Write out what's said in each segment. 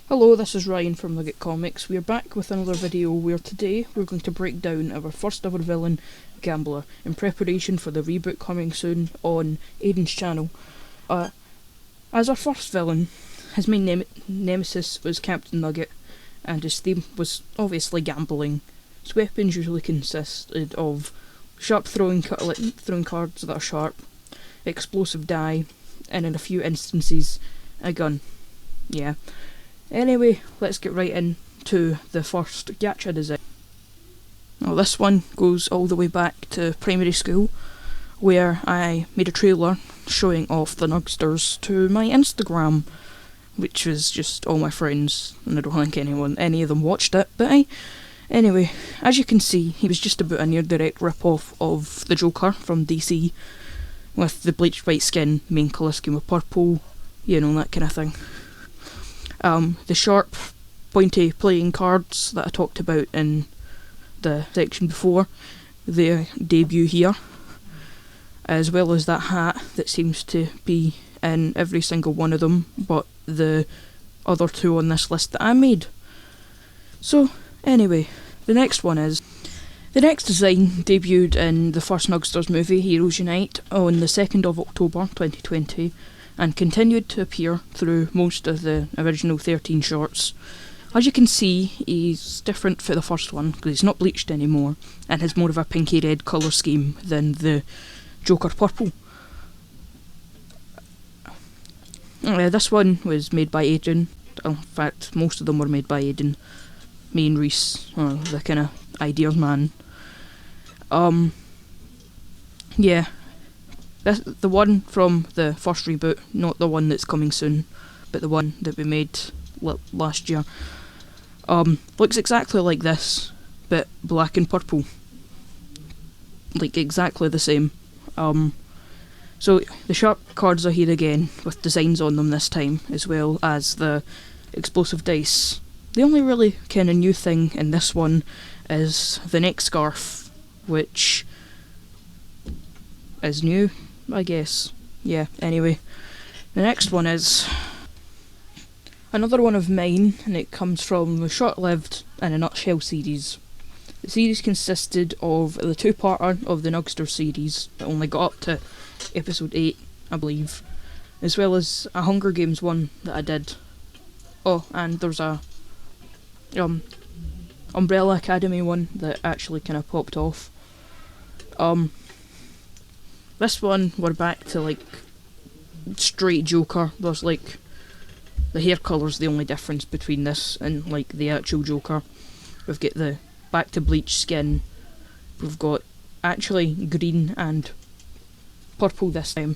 Hello, this is Ryan from Nugget Comics. We are back with another video where today we're going to break down our first ever villain, Gambler, in preparation for the reboot coming soon on Aiden's channel. As our first villain, his main nemesis was Captain Nugget, and his theme was obviously gambling. His weapons usually consisted of sharp throwing cards that are sharp, explosive die, and in a few instances, a gun. Yeah. Anyway, let's get right into the first gacha design. Now this one goes all the way back to primary school, where I made a trailer showing off the Nugsters to my Instagram, which was just all my friends, and I don't think any of them watched it, but anyway, as you can see, he was just about a near direct rip-off of the Joker from DC, with the bleached white skin, main colour scheme of purple, you know, that kind of thing. The sharp, pointy playing cards that I talked about in the section before, their debut here, as well as that hat that seems to be in every single one of them, but the other two on this list that I made. So, anyway, the next design debuted in the first Nugsters movie, Heroes Unite, on the 2nd of October 2020, and continued to appear through most of the original 13 shorts. As you can see, he's different for the first one, because he's not bleached anymore, and has more of a pinky red colour scheme than the Joker purple. This one was made by Aiden. In fact, most of them were made by Aiden. Me and Reese, the kind of ideas man. Yeah. The one from the first reboot, not the one that's coming soon, but the one that we made last year, looks exactly like this, but black and purple. Like, exactly the same. So, the sharp cards are here again, with designs on them this time, as well as the explosive dice. The only really kind of new thing in this one is the neck scarf, which is new, I guess. Yeah, anyway. The next one is another one of mine, and it comes from the Short-Lived in a Nutshell series. The series consisted of the two-parter of the Nugster series, that only got up to episode 8, I believe, as well as a Hunger Games one that I did. Oh, and there's a Umbrella Academy one that actually kind of popped off. This one, we're back to, like, straight Joker. There's, like, the hair colour's the only difference between this and, like, the actual Joker. We've got the back to bleach skin. We've got actually green and purple this time.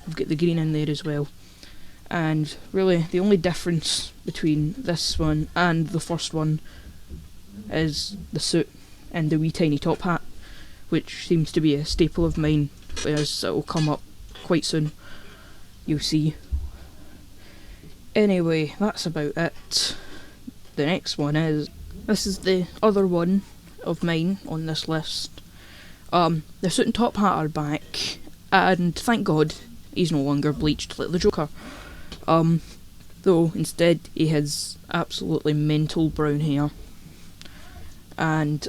We've got the green in there as well. And really, the only difference between this one and the first one is the suit and the wee tiny top hat, which seems to be a staple of mine, whereas it will come up quite soon, you'll see. Anyway, that's about it. The next one this is the other one of mine on this list. The suit and top hat are back, and thank God he's no longer bleached like the Joker. Though instead he has absolutely mental brown hair, and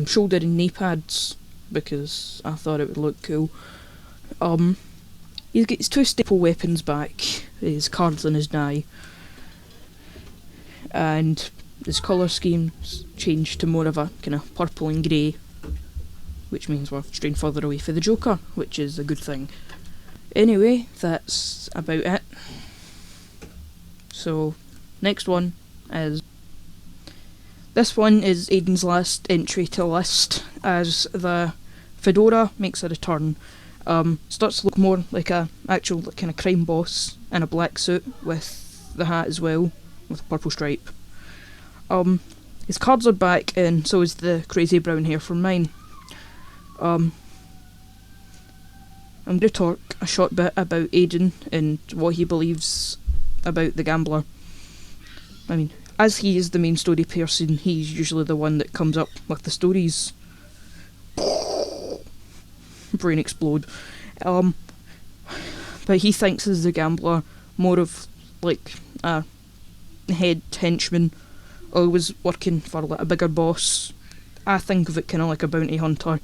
shoulder and knee pads, because I thought it would look cool. He's got his two staple weapons back, his cards and his die, and his colour scheme's changed to more of a kind of purple and grey, which means we're straying further away from the Joker, which is a good thing. Anyway, that's about it. So, next one is... This one is Aiden's last entry to list, as the fedora makes a return. Starts to look more like a actual kind of crime boss in a black suit with the hat as well, with a purple stripe. His cards are back, and so is the crazy brown hair from mine. I'm going to talk a short bit about Aiden and what he believes about the Gambler. I mean, as he is the main story person, he's usually the one that comes up with the stories. Brain explode. But he thinks as the Gambler more of like a head henchman, always working for like a bigger boss. I think of it kind of like a bounty hunter.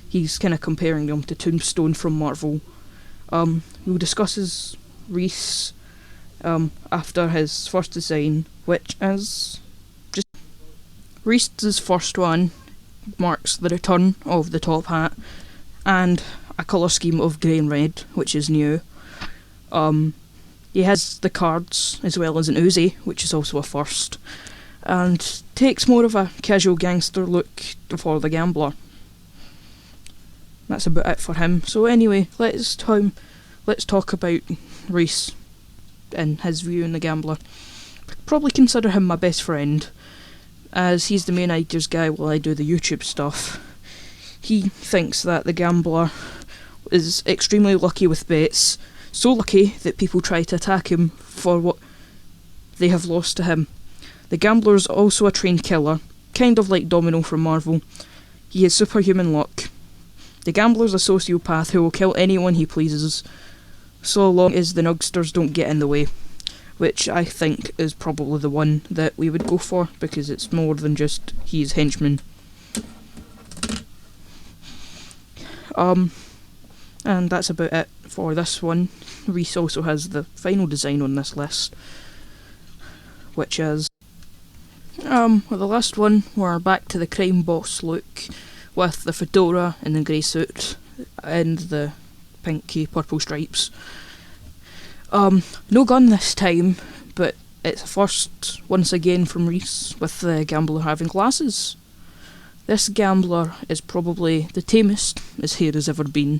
He's kind of comparing him to Tombstone from Marvel. We'll discuss his Reese after his first design, which is just Reese's first one marks the return of the top hat and a colour scheme of grey and red, which is new. He has the cards as well as an Uzi, which is also a first, and takes more of a casual gangster look for the Gambler. That's about it for him. So anyway, let's talk about Reese and his view on the Gambler. Probably consider him my best friend, as he's the main ideas guy while I do the YouTube stuff. He thinks that the Gambler is extremely lucky with bets, so lucky that people try to attack him for what they have lost to him. The Gambler is also a trained killer, kind of like Domino from Marvel. He has superhuman luck. The Gambler's a sociopath who will kill anyone he pleases, so long as the Nugsters don't get in the way, which I think is probably the one that we would go for, because it's more than just he's henchman. And that's about it for this one. Reese also has the final design on this list, which is well, the last one, we're back to the crime boss look, with the fedora and the grey suit and the pinky purple stripes. No gun this time, but it's a first once again from Reese, with the Gambler having glasses. This Gambler is probably the tamest his hair has ever been,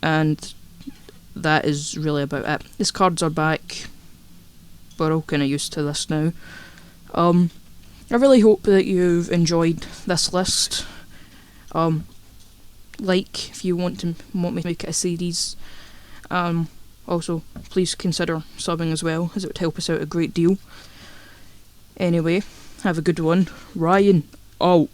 and that is really about it. His cards are back. We're all kind of used to this now. I really hope that you've enjoyed this list. If you want me to make it a series. Also, please consider subbing as well, as it would help us out a great deal. Anyway, have a good one. Ryan, out.